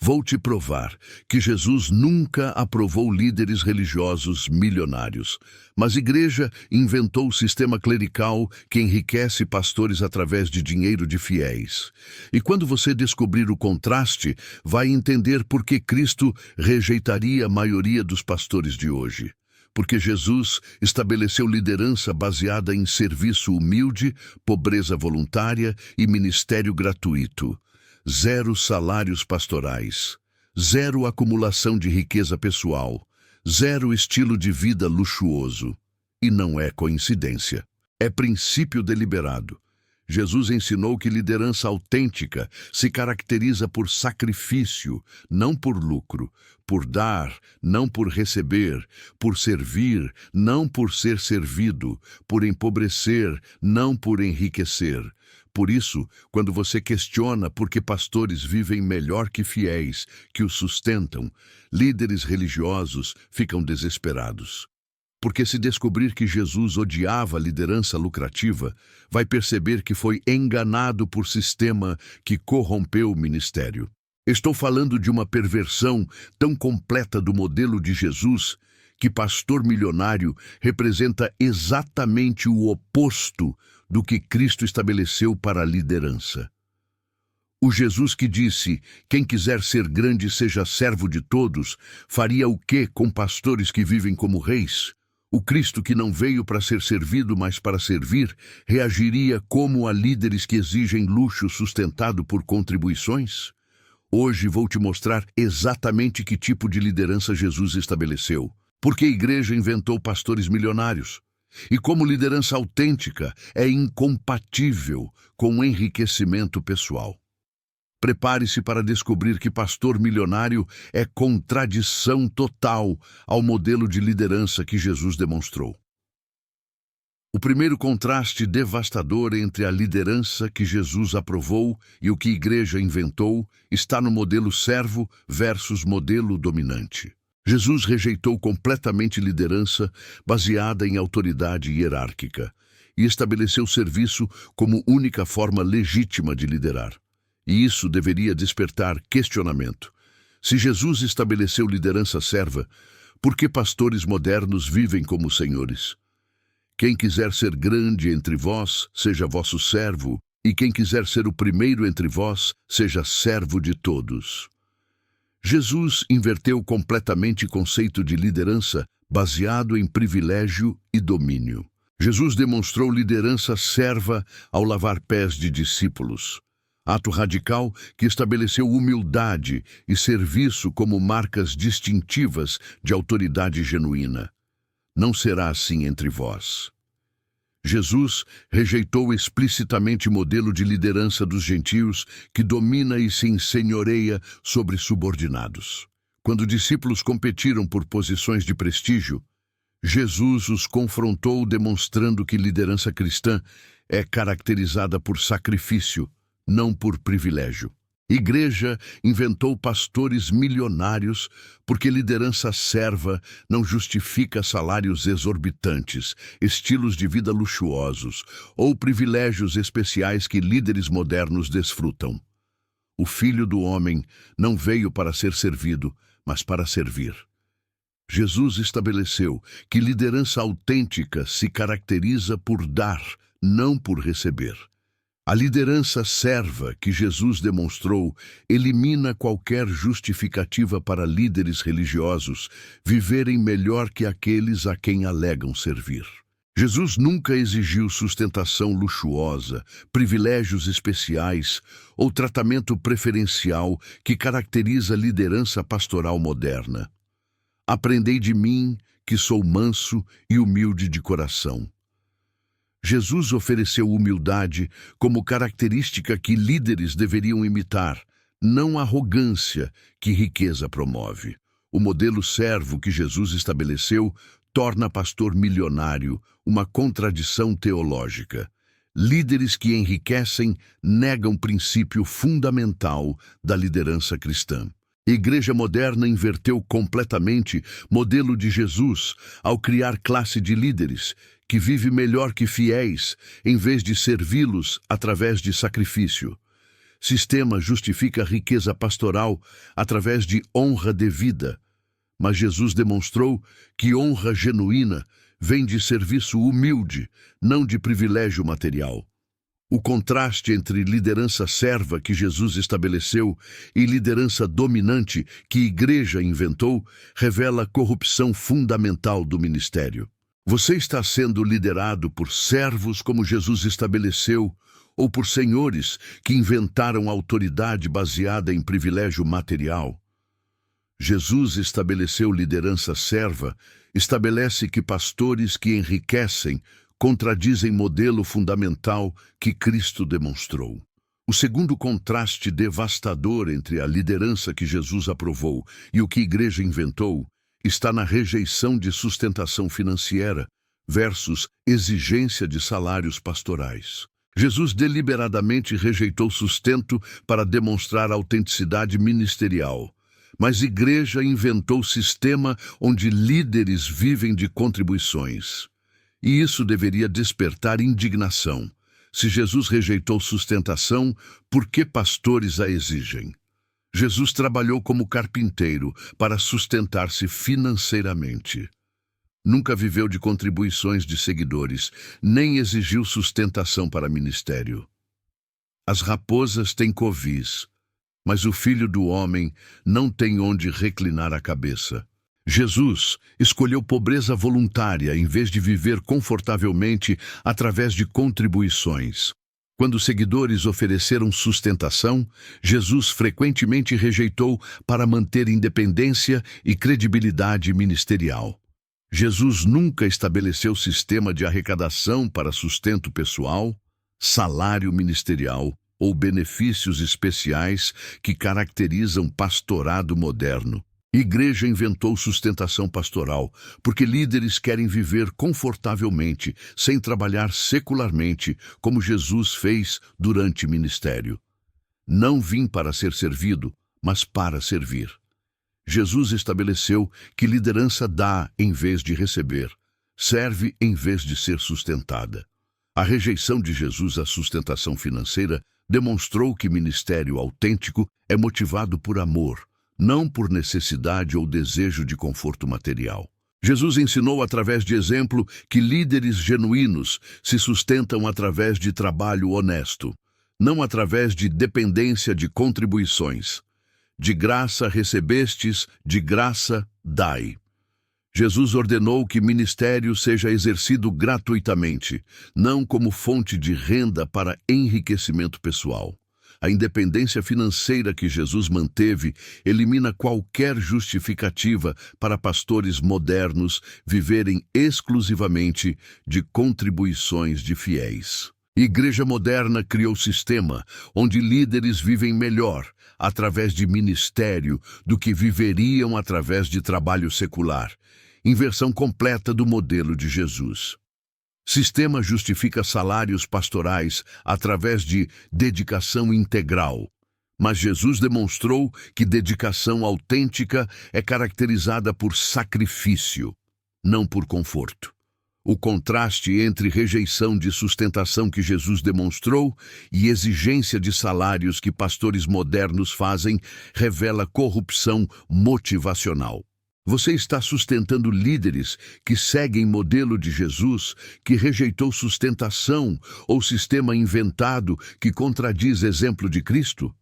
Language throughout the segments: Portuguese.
Vou te provar que Jesus nunca aprovou líderes religiosos milionários, mas a igreja inventou o sistema clerical que enriquece pastores através de dinheiro de fiéis. E quando você descobrir o contraste, vai entender por que Cristo rejeitaria a maioria dos pastores de hoje. Porque Jesus estabeleceu liderança baseada em serviço humilde, pobreza voluntária e ministério gratuito. 0 salários pastorais, 0 acumulação de riqueza pessoal, 0 estilo de vida luxuoso. E não é coincidência, é princípio deliberado. Jesus ensinou que liderança autêntica se caracteriza por sacrifício, não por lucro, por dar, não por receber, por servir, não por ser servido, por empobrecer, não por enriquecer. Por isso, quando você questiona por que pastores vivem melhor que fiéis, que os sustentam, líderes religiosos ficam desesperados. Porque se descobrir que Jesus odiava a liderança lucrativa, vai perceber que foi enganado por sistema que corrompeu o ministério. Estou falando de uma perversão tão completa do modelo de Jesus que pastor milionário representa exatamente o oposto do que Cristo estabeleceu para a liderança. O Jesus que disse, quem quiser ser grande seja servo de todos, faria o quê com pastores que vivem como reis? O Cristo que não veio para ser servido, mas para servir, reagiria como a líderes que exigem luxo sustentado por contribuições? Hoje vou te mostrar exatamente que tipo de liderança Jesus estabeleceu. Porque a igreja inventou pastores milionários. E como liderança autêntica é incompatível com o enriquecimento pessoal. Prepare-se para descobrir que pastor milionário é contradição total ao modelo de liderança que Jesus demonstrou. O primeiro contraste devastador entre a liderança que Jesus aprovou e o que a igreja inventou está no modelo servo versus modelo dominante. Jesus rejeitou completamente liderança baseada em autoridade hierárquica e estabeleceu serviço como única forma legítima de liderar. E isso deveria despertar questionamento. Se Jesus estabeleceu liderança serva, por que pastores modernos vivem como senhores? Quem quiser ser grande entre vós, seja vosso servo, e quem quiser ser o primeiro entre vós, seja servo de todos. Jesus inverteu completamente o conceito de liderança baseado em privilégio e domínio. Jesus demonstrou liderança serva ao lavar pés de discípulos. Ato radical que estabeleceu humildade e serviço como marcas distintivas de autoridade genuína. Não será assim entre vós. Jesus rejeitou explicitamente o modelo de liderança dos gentios que domina e se ensenhoreia sobre subordinados. Quando discípulos competiram por posições de prestígio, Jesus os confrontou demonstrando que liderança cristã é caracterizada por sacrifício, não por privilégio. Igreja inventou pastores milionários porque liderança serva não justifica salários exorbitantes, estilos de vida luxuosos ou privilégios especiais que líderes modernos desfrutam. O Filho do Homem não veio para ser servido, mas para servir. Jesus estabeleceu que liderança autêntica se caracteriza por dar, não por receber. A liderança serva que Jesus demonstrou elimina qualquer justificativa para líderes religiosos viverem melhor que aqueles a quem alegam servir. Jesus nunca exigiu sustentação luxuosa, privilégios especiais ou tratamento preferencial que caracteriza a liderança pastoral moderna. Aprendei de mim, que sou manso e humilde de coração. Jesus ofereceu humildade como característica que líderes deveriam imitar, não arrogância que riqueza promove. O modelo servo que Jesus estabeleceu torna pastor milionário uma contradição teológica. Líderes que enriquecem negam princípio fundamental da liderança cristã. A igreja moderna inverteu completamente modelo de Jesus ao criar classe de líderes que vive melhor que fiéis, em vez de servi-los através de sacrifício. Sistema justifica a riqueza pastoral através de honra devida, mas Jesus demonstrou que honra genuína vem de serviço humilde, não de privilégio material. O contraste entre liderança serva que Jesus estabeleceu e liderança dominante que a igreja inventou revela a corrupção fundamental do ministério. Você está sendo liderado por servos como Jesus estabeleceu ou por senhores que inventaram autoridade baseada em privilégio material? Jesus estabeleceu liderança serva, estabelece que pastores que enriquecem contradizem modelo fundamental que Cristo demonstrou. O segundo contraste devastador entre a liderança que Jesus aprovou e o que a igreja inventou está na rejeição de sustentação financeira versus exigência de salários pastorais. Jesus deliberadamente rejeitou sustento para demonstrar autenticidade ministerial, mas a igreja inventou sistema onde líderes vivem de contribuições. E isso deveria despertar indignação. Se Jesus rejeitou sustentação, por que pastores a exigem? Jesus trabalhou como carpinteiro para sustentar-se financeiramente. Nunca viveu de contribuições de seguidores, nem exigiu sustentação para ministério. As raposas têm covis, mas o Filho do Homem não tem onde reclinar a cabeça. Jesus escolheu pobreza voluntária em vez de viver confortavelmente através de contribuições. Quando os seguidores ofereceram sustentação, Jesus frequentemente rejeitou para manter independência e credibilidade ministerial. Jesus nunca estabeleceu sistema de arrecadação para sustento pessoal, salário ministerial ou benefícios especiais que caracterizam pastorado moderno. A igreja inventou sustentação pastoral porque líderes querem viver confortavelmente, sem trabalhar secularmente, como Jesus fez durante o ministério. Não vim para ser servido, mas para servir. Jesus estabeleceu que liderança dá em vez de receber, serve em vez de ser sustentada. A rejeição de Jesus à sustentação financeira demonstrou que ministério autêntico é motivado por amor, não por necessidade ou desejo de conforto material. Jesus ensinou através de exemplo que líderes genuínos se sustentam através de trabalho honesto, não através de dependência de contribuições. De graça recebestes, de graça dai. Jesus ordenou que ministério seja exercido gratuitamente, não como fonte de renda para enriquecimento pessoal. A independência financeira que Jesus manteve elimina qualquer justificativa para pastores modernos viverem exclusivamente de contribuições de fiéis. A igreja moderna criou sistema onde líderes vivem melhor através de ministério do que viveriam através de trabalho secular. Inversão completa do modelo de Jesus. Sistema justifica salários pastorais através de dedicação integral. Mas Jesus demonstrou que dedicação autêntica é caracterizada por sacrifício, não por conforto. O contraste entre rejeição de sustentação que Jesus demonstrou e exigência de salários que pastores modernos fazem revela corrupção motivacional. Você está sustentando líderes que seguem modelo de Jesus, que rejeitou sustentação ou sistema inventado que contradiz exemplo de Cristo?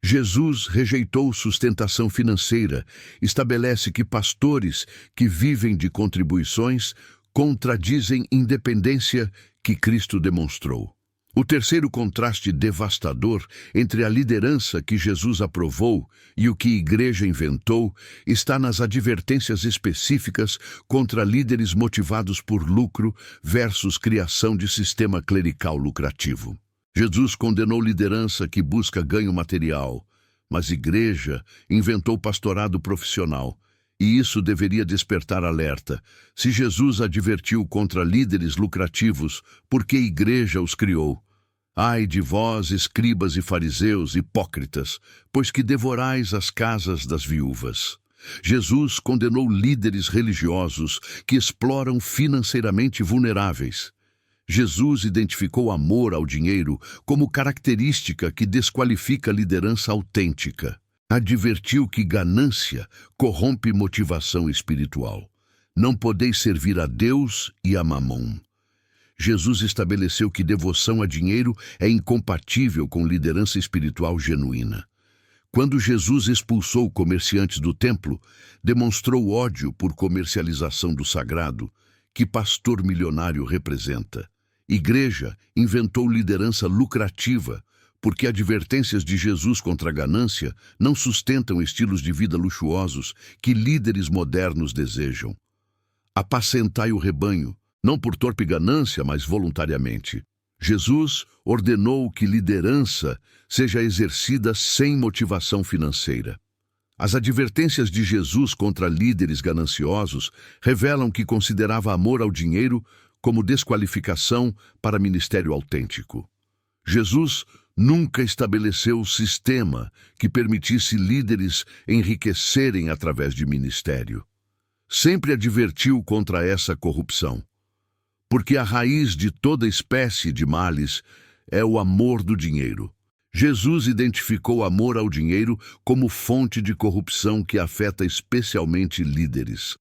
Jesus rejeitou sustentação financeira, estabelece que pastores que vivem de contribuições contradizem independência que Cristo demonstrou. O terceiro contraste devastador entre a liderança que Jesus aprovou e o que a igreja inventou está nas advertências específicas contra líderes motivados por lucro versus criação de sistema clerical lucrativo. Jesus condenou liderança que busca ganho material, mas a igreja inventou pastorado profissional. E isso deveria despertar alerta. Se Jesus advertiu contra líderes lucrativos, por que a igreja os criou? Ai de vós, escribas e fariseus, hipócritas, pois que devorais as casas das viúvas. Jesus condenou líderes religiosos que exploram financeiramente vulneráveis. Jesus identificou amor ao dinheiro como característica que desqualifica a liderança autêntica. Advertiu que ganância corrompe motivação espiritual. Não podeis servir a Deus e a Mamon. Jesus estabeleceu que devoção a dinheiro é incompatível com liderança espiritual genuína. Quando Jesus expulsou comerciantes do templo, demonstrou ódio por comercialização do sagrado, que pastor milionário representa. Igreja inventou liderança lucrativa, porque advertências de Jesus contra a ganância não sustentam estilos de vida luxuosos que líderes modernos desejam. Apacentai o rebanho, não por torpe ganância, mas voluntariamente. Jesus ordenou que liderança seja exercida sem motivação financeira. As advertências de Jesus contra líderes gananciosos revelam que considerava amor ao dinheiro como desqualificação para ministério autêntico. Jesus nunca estabeleceu sistema que permitisse líderes enriquecerem através de ministério. Sempre advertiu contra essa corrupção, porque a raiz de toda espécie de males é o amor do dinheiro. Jesus identificou amor ao dinheiro como fonte de corrupção que afeta especialmente líderes.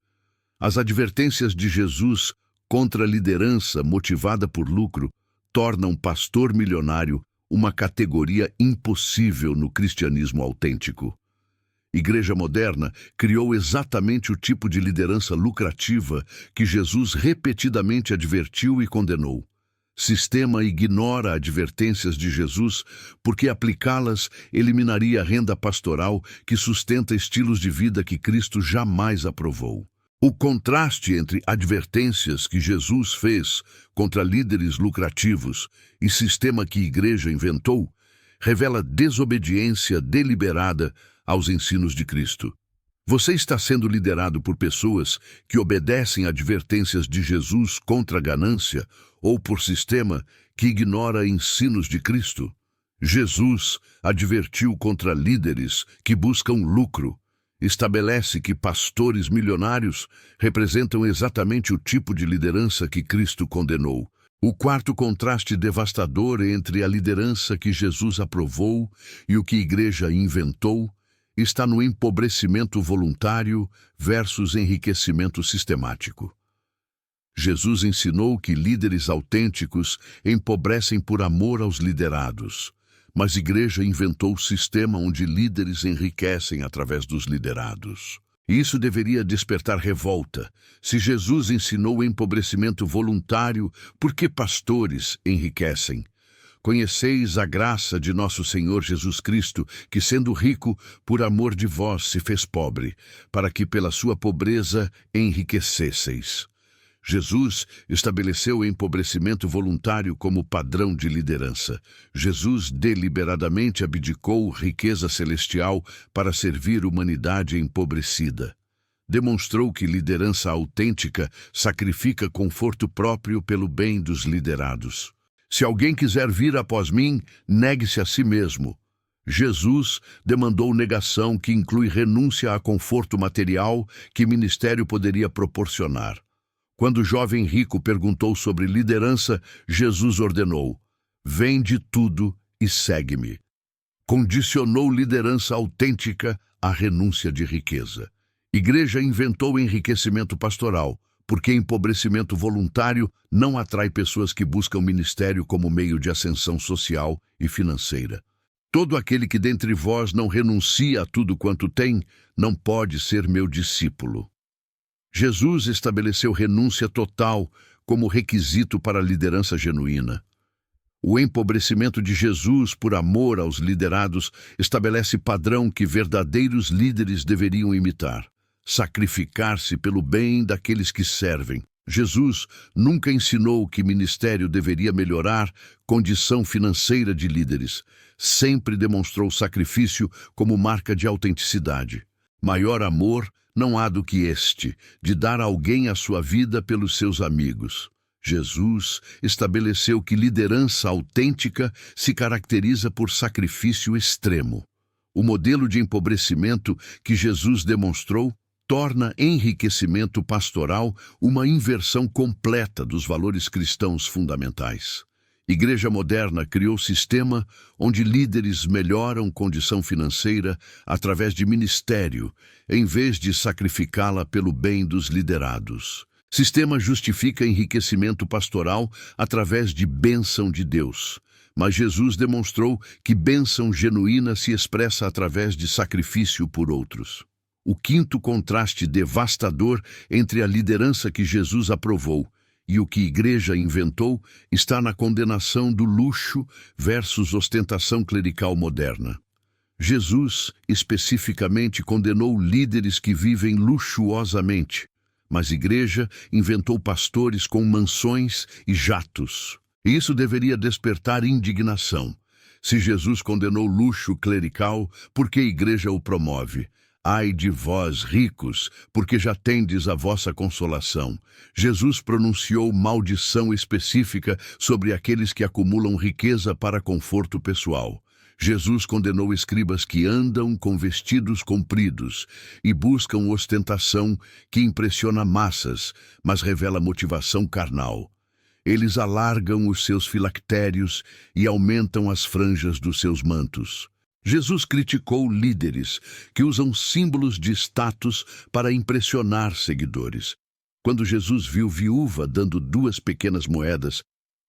As advertências de Jesus contra a liderança motivada por lucro tornam pastor milionário uma categoria impossível no cristianismo autêntico. Igreja moderna criou exatamente o tipo de liderança lucrativa que Jesus repetidamente advertiu e condenou. Sistema ignora advertências de Jesus porque aplicá-las eliminaria a renda pastoral que sustenta estilos de vida que Cristo jamais aprovou. O contraste entre advertências que Jesus fez contra líderes lucrativos e sistema que a igreja inventou revela desobediência deliberada aos ensinos de Cristo. Você está sendo liderado por pessoas que obedecem advertências de Jesus contra a ganância ou por sistema que ignora ensinos de Cristo? Jesus advertiu contra líderes que buscam lucro. Estabelece que pastores milionários representam exatamente o tipo de liderança que Cristo condenou. O quarto contraste devastador entre a liderança que Jesus aprovou e o que a igreja inventou está no empobrecimento voluntário versus enriquecimento sistemático. Jesus ensinou que líderes autênticos empobrecem por amor aos liderados, mas a igreja inventou o sistema onde líderes enriquecem através dos liderados. Isso deveria despertar revolta. Se Jesus ensinou o empobrecimento voluntário, por que pastores enriquecem? Conheceis a graça de nosso Senhor Jesus Cristo, que sendo rico, por amor de vós se fez pobre, para que pela sua pobreza enriquecesseis. Jesus estabeleceu o empobrecimento voluntário como padrão de liderança. Jesus deliberadamente abdicou riqueza celestial para servir a humanidade empobrecida. Demonstrou que liderança autêntica sacrifica conforto próprio pelo bem dos liderados. Se alguém quiser vir após mim, negue-se a si mesmo. Jesus demandou negação que inclui renúncia a conforto material que ministério poderia proporcionar. Quando o jovem rico perguntou sobre liderança, Jesus ordenou: vende tudo e segue-me. Condicionou liderança autêntica à renúncia de riqueza. Igreja inventou enriquecimento pastoral, porque empobrecimento voluntário não atrai pessoas que buscam ministério como meio de ascensão social e financeira. Todo aquele que dentre vós não renuncia a tudo quanto tem, não pode ser meu discípulo. Jesus estabeleceu renúncia total como requisito para a liderança genuína. O empobrecimento de Jesus por amor aos liderados estabelece padrão que verdadeiros líderes deveriam imitar: sacrificar-se pelo bem daqueles que servem. Jesus nunca ensinou que ministério deveria melhorar condição financeira de líderes. Sempre demonstrou sacrifício como marca de autenticidade. Maior amor não há do que este, de dar a alguém a sua vida pelos seus amigos. Jesus estabeleceu que liderança autêntica se caracteriza por sacrifício extremo. O modelo de empobrecimento que Jesus demonstrou torna enriquecimento pastoral uma inversão completa dos valores cristãos fundamentais. Igreja moderna criou sistema onde líderes melhoram condição financeira através de ministério, em vez de sacrificá-la pelo bem dos liderados. Sistema justifica enriquecimento pastoral através de bênção de Deus. Mas Jesus demonstrou que bênção genuína se expressa através de sacrifício por outros. O quinto contraste devastador entre a liderança que Jesus aprovou e o que a igreja inventou está na condenação do luxo versus ostentação clerical moderna. Jesus, especificamente, condenou líderes que vivem luxuosamente, mas a igreja inventou pastores com mansões e jatos. E isso deveria despertar indignação. Se Jesus condenou luxo clerical, por que a igreja o promove? Ai de vós, ricos, porque já tendes a vossa consolação. Jesus pronunciou maldição específica sobre aqueles que acumulam riqueza para conforto pessoal. Jesus condenou escribas que andam com vestidos compridos e buscam ostentação que impressiona massas, mas revela motivação carnal. Eles alargam os seus filactérios e aumentam as franjas dos seus mantos. Jesus criticou líderes que usam símbolos de status para impressionar seguidores. Quando Jesus viu viúva dando 2 pequenas moedas,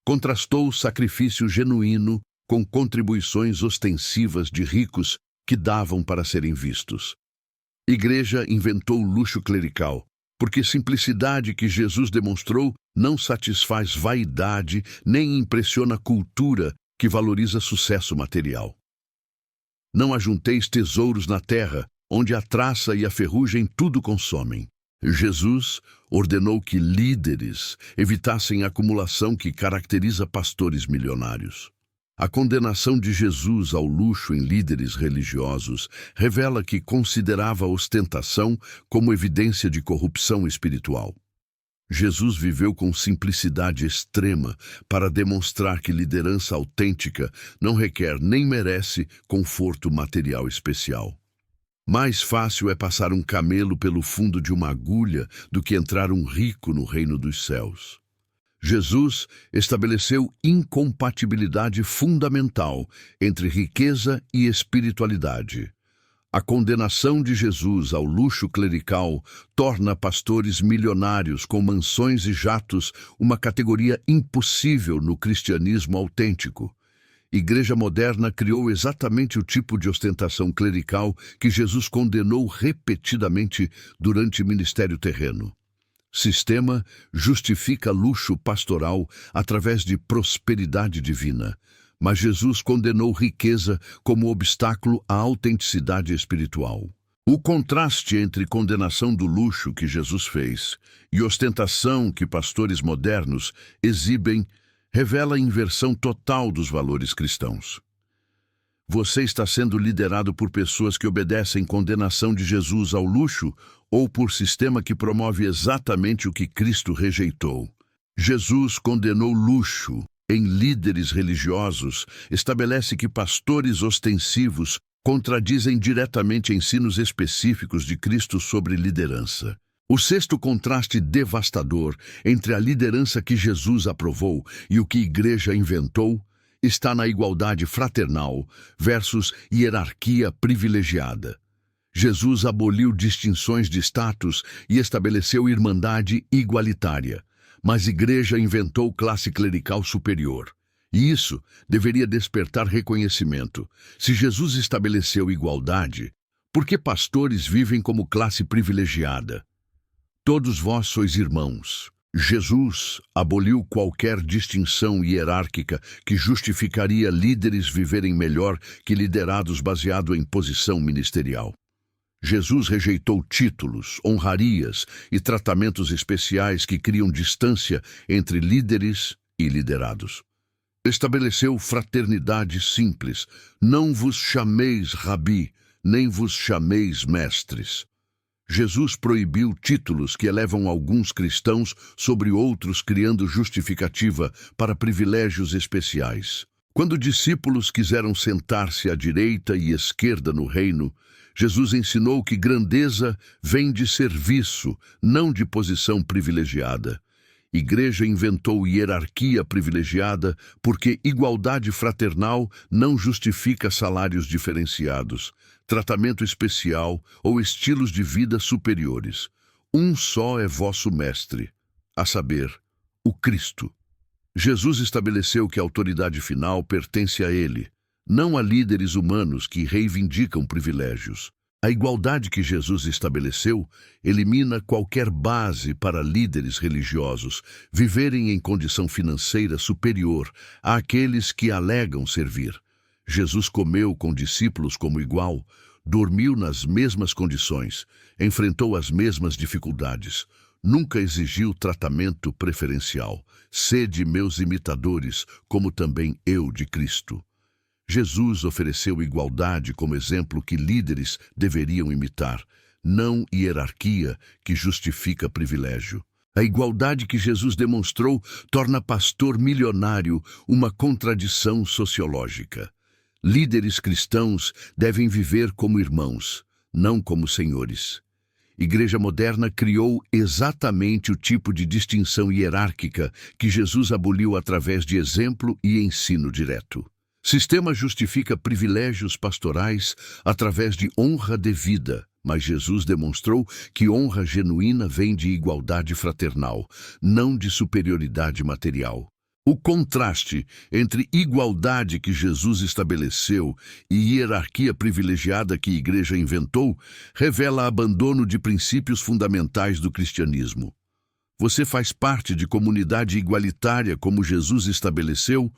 contrastou o sacrifício genuíno com contribuições ostensivas de ricos que davam para serem vistos. A igreja inventou o luxo clerical, porque a simplicidade que Jesus demonstrou não satisfaz vaidade nem impressiona a cultura que valoriza sucesso material. Não ajunteis tesouros na terra, onde a traça e a ferrugem tudo consomem. Jesus ordenou que líderes evitassem a acumulação que caracteriza pastores milionários. A condenação de Jesus ao luxo em líderes religiosos revela que considerava a ostentação como evidência de corrupção espiritual. Jesus viveu com simplicidade extrema para demonstrar que liderança autêntica não requer nem merece conforto material especial. Mais fácil é passar um camelo pelo fundo de uma agulha do que entrar um rico no reino dos céus. Jesus estabeleceu incompatibilidade fundamental entre riqueza e espiritualidade. A condenação de Jesus ao luxo clerical torna pastores milionários com mansões e jatos uma categoria impossível no cristianismo autêntico. A igreja moderna criou exatamente o tipo de ostentação clerical que Jesus condenou repetidamente durante o ministério terreno. Sistema justifica luxo pastoral através de prosperidade divina, mas Jesus condenou riqueza como obstáculo à autenticidade espiritual. O contraste entre condenação do luxo que Jesus fez e ostentação que pastores modernos exibem revela a inversão total dos valores cristãos. Você está sendo liderado por pessoas que obedecem condenação de Jesus ao luxo ou por sistema que promove exatamente o que Cristo rejeitou? Jesus condenou luxo em líderes religiosos, estabelece que pastores ostensivos contradizem diretamente ensinos específicos de Cristo sobre liderança. O sexto contraste devastador entre a liderança que Jesus aprovou e o que a igreja inventou está na igualdade fraternal versus hierarquia privilegiada. Jesus aboliu distinções de status e estabeleceu irmandade igualitária, mas a igreja inventou classe clerical superior. E isso deveria despertar reconhecimento. Se Jesus estabeleceu igualdade, por que pastores vivem como classe privilegiada? Todos vós sois irmãos. Jesus aboliu qualquer distinção hierárquica que justificaria líderes viverem melhor que liderados baseado em posição ministerial. Jesus rejeitou títulos, honrarias e tratamentos especiais que criam distância entre líderes e liderados. Estabeleceu fraternidade simples. Não vos chameis rabi, nem vos chameis mestres. Jesus proibiu títulos que elevam alguns cristãos sobre outros, criando justificativa para privilégios especiais. Quando discípulos quiseram sentar-se à direita e esquerda no reino, Jesus ensinou que grandeza vem de serviço, não de posição privilegiada. Igreja inventou hierarquia privilegiada porque igualdade fraternal não justifica salários diferenciados, tratamento especial ou estilos de vida superiores. Um só é vosso mestre, a saber, o Cristo. Jesus estabeleceu que a autoridade final pertence a ele, não a líderes humanos que reivindicam privilégios. A igualdade que Jesus estabeleceu elimina qualquer base para líderes religiosos viverem em condição financeira superior àqueles que alegam servir. Jesus comeu com discípulos como igual, dormiu nas mesmas condições, enfrentou as mesmas dificuldades. Nunca exigiu tratamento preferencial. Sede meus imitadores, como também eu de Cristo. Jesus ofereceu igualdade como exemplo que líderes deveriam imitar, não hierarquia que justifica privilégio. A igualdade que Jesus demonstrou torna pastor milionário uma contradição sociológica. Líderes cristãos devem viver como irmãos, não como senhores. Igreja moderna criou exatamente o tipo de distinção hierárquica que Jesus aboliu através de exemplo e ensino direto. Sistema justifica privilégios pastorais através de honra devida, mas Jesus demonstrou que honra genuína vem de igualdade fraternal, não de superioridade material. O contraste entre igualdade que Jesus estabeleceu e hierarquia privilegiada que a Igreja inventou revela abandono de princípios fundamentais do cristianismo. Você faz parte de comunidade igualitária como Jesus estabeleceu,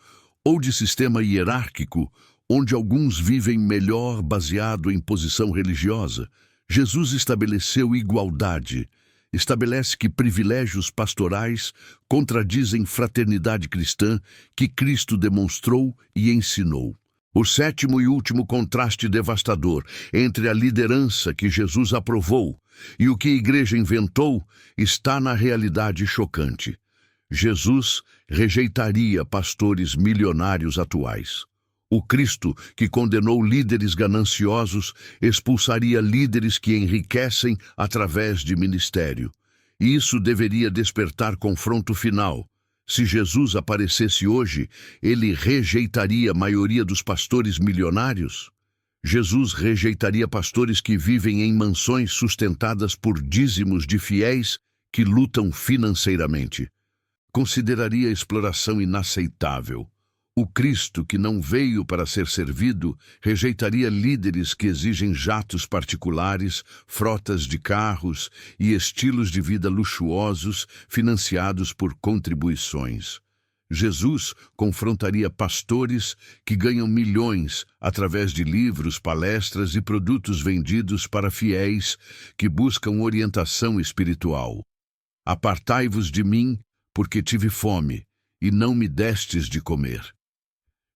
ou de sistema hierárquico, onde alguns vivem melhor baseado em posição religiosa. Jesus estabeleceu igualdade. Estabelece que privilégios pastorais contradizem fraternidade cristã que Cristo demonstrou e ensinou. O sétimo e último contraste devastador entre a liderança que Jesus aprovou e o que a Igreja inventou está na realidade chocante. Jesus rejeitaria pastores milionários atuais. O Cristo, que condenou líderes gananciosos, expulsaria líderes que enriquecem através de ministério. E isso deveria despertar confronto final. Se Jesus aparecesse hoje, ele rejeitaria a maioria dos pastores milionários? Jesus rejeitaria pastores que vivem em mansões sustentadas por dízimos de fiéis que lutam financeiramente. Consideraria a exploração inaceitável. O Cristo, que não veio para ser servido, rejeitaria líderes que exigem jatos particulares, frotas de carros e estilos de vida luxuosos financiados por contribuições. Jesus confrontaria pastores que ganham milhões através de livros, palestras e produtos vendidos para fiéis que buscam orientação espiritual. Apartai-vos de mim, porque tive fome, e não me destes de comer.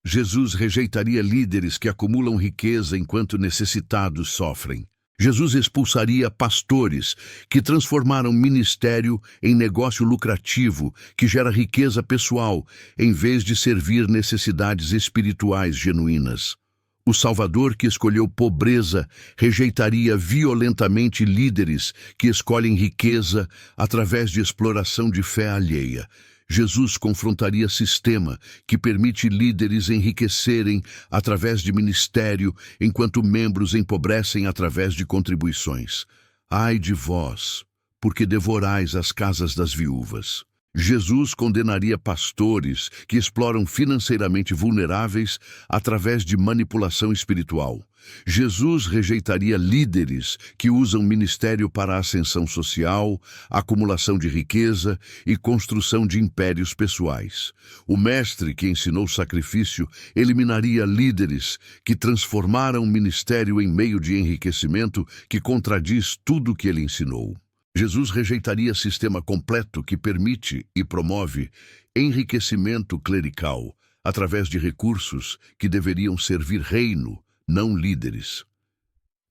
Jesus rejeitaria líderes que acumulam riqueza enquanto necessitados sofrem. Jesus expulsaria pastores que transformaram ministério em negócio lucrativo que gera riqueza pessoal, em vez de servir necessidades espirituais genuínas. O Salvador, que escolheu pobreza, rejeitaria violentamente líderes que escolhem riqueza através de exploração de fé alheia. Jesus confrontaria sistema que permite líderes enriquecerem através de ministério, enquanto membros empobrecem através de contribuições. Ai de vós, porque devorais as casas das viúvas. Jesus condenaria pastores que exploram financeiramente vulneráveis através de manipulação espiritual. Jesus rejeitaria líderes que usam ministério para ascensão social, acumulação de riqueza e construção de impérios pessoais. O mestre que ensinou sacrifício eliminaria líderes que transformaram o ministério em meio de enriquecimento que contradiz tudo o que ele ensinou. Jesus rejeitaria sistema completo que permite e promove enriquecimento clerical através de recursos que deveriam servir reino, não líderes.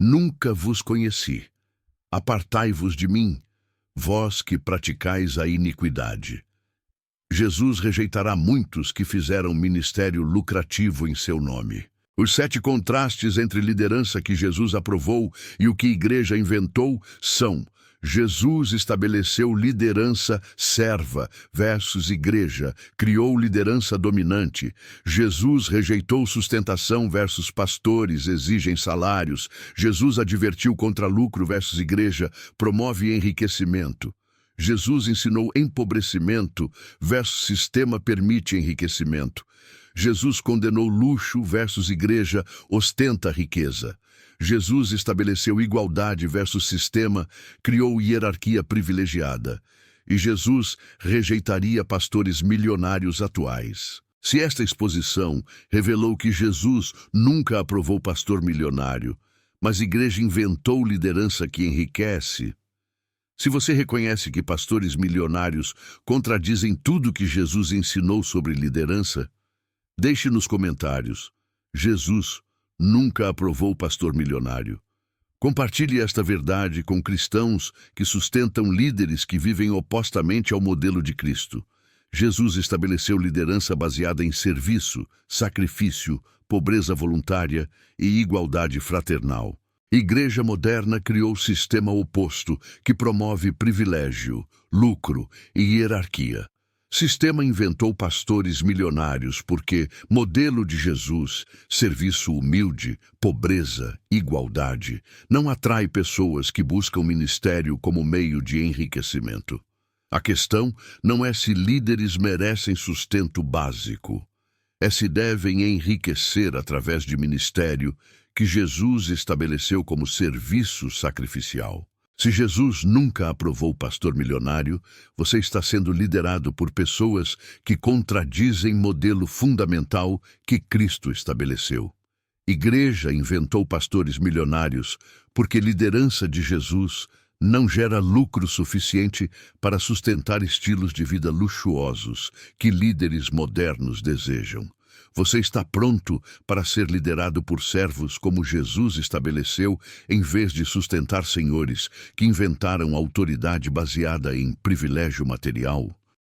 Nunca vos conheci. Apartai-vos de mim, vós que praticais a iniquidade. Jesus rejeitará muitos que fizeram ministério lucrativo em seu nome. Os 7 contrastes entre liderança que Jesus aprovou e o que a igreja inventou são: Jesus estabeleceu liderança serva versus igreja, criou liderança dominante. Jesus rejeitou sustentação versus pastores exigem salários. Jesus advertiu contra lucro versus igreja, promove enriquecimento. Jesus ensinou empobrecimento versus sistema permite enriquecimento. Jesus condenou luxo versus igreja ostenta riqueza. Jesus estabeleceu igualdade versus sistema, criou hierarquia privilegiada. E Jesus rejeitaria pastores milionários atuais. Se esta exposição revelou que Jesus nunca aprovou pastor milionário, mas a igreja inventou liderança que enriquece, se você reconhece que pastores milionários contradizem tudo que Jesus ensinou sobre liderança, deixe nos comentários: Jesus nunca aprovou pastor milionário. Compartilhe esta verdade com cristãos que sustentam líderes que vivem opostamente ao modelo de Cristo. Jesus estabeleceu liderança baseada em serviço, sacrifício, pobreza voluntária e igualdade fraternal. Igreja moderna criou sistema oposto que promove privilégio, lucro e hierarquia. Sistema inventou pastores milionários porque modelo de Jesus, serviço humilde, pobreza, igualdade, não atrai pessoas que buscam ministério como meio de enriquecimento. A questão não é se líderes merecem sustento básico, é se devem enriquecer através de ministério que Jesus estabeleceu como serviço sacrificial. Se Jesus nunca aprovou pastor milionário, você está sendo liderado por pessoas que contradizem modelo fundamental que Cristo estabeleceu. Igreja inventou pastores milionários porque liderança de Jesus não gera lucro suficiente para sustentar estilos de vida luxuosos que líderes modernos desejam. Você está pronto para ser liderado por servos como Jesus estabeleceu, em vez de sustentar senhores que inventaram autoridade baseada em privilégio material?